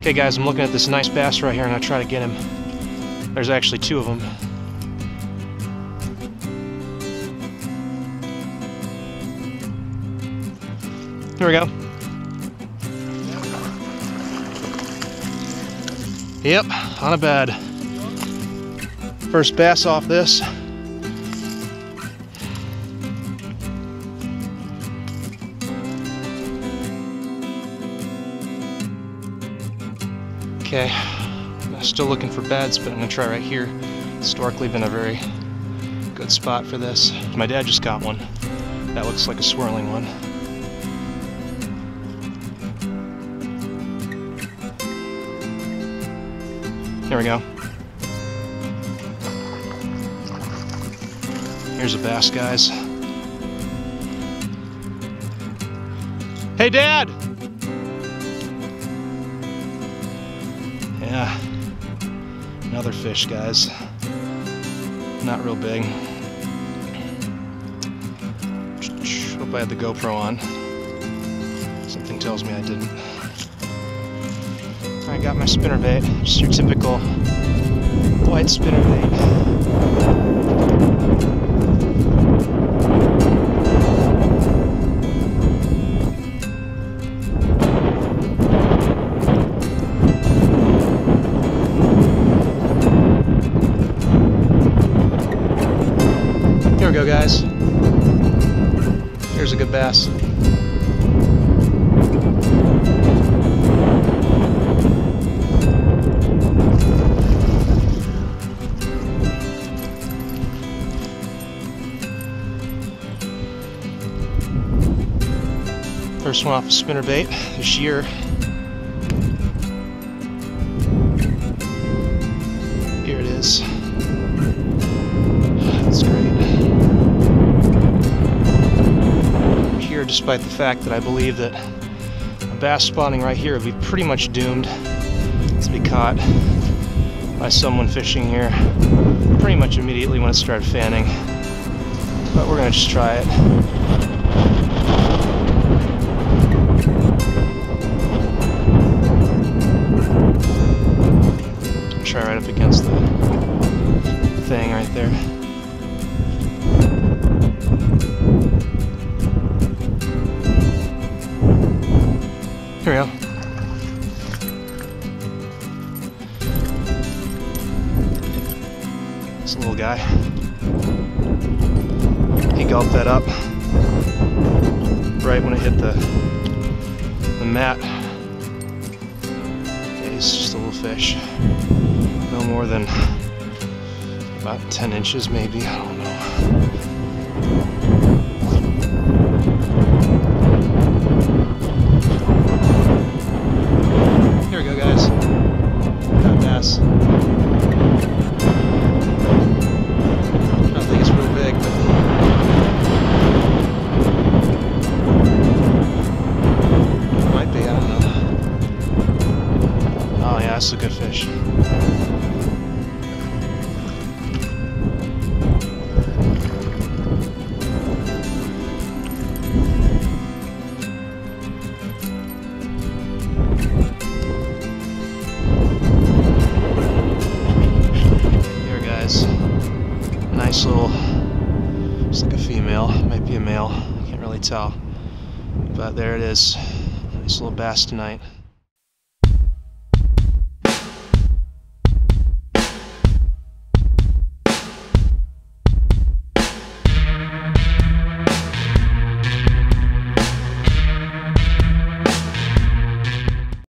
Okay guys, I'm looking at this nice bass right here and I'm gonna try to get him. There's actually two of them. Here we go. Yep, on a bed. First bass off this. Okay, I'm still looking for beds, but I'm gonna try right here. Historically been a very good spot for this. My dad just got one. That looks like a swirling one. There we go. Here's a bass, guys. Hey, Dad! Yeah, another fish, guys. Not real big. Hope I had the GoPro on. Something tells me I didn't. I got my spinnerbait, just your typical white spinnerbait. Here we go, guys. Here's a good bass. First one off a spinnerbait this year. Here it is. That's great. I'm here despite the fact that I believe that a bass spawning right here would be pretty much doomed to be caught by someone fishing here pretty much immediately when it started fanning. But we're gonna just try it. Try right up against the thing right there. Here we go. This little guy. He gulped that up right when it hit the mat. Yeah, he's just a little fish. No more than about 10 inches maybe, I don't know. Here we go, guys. Got a bass. I don't think it's real big, but it might be, I don't know. Oh yeah, that's a good fish. Nice little, it's like a female, might be a male, can't really tell, but there it is. Nice little bass tonight.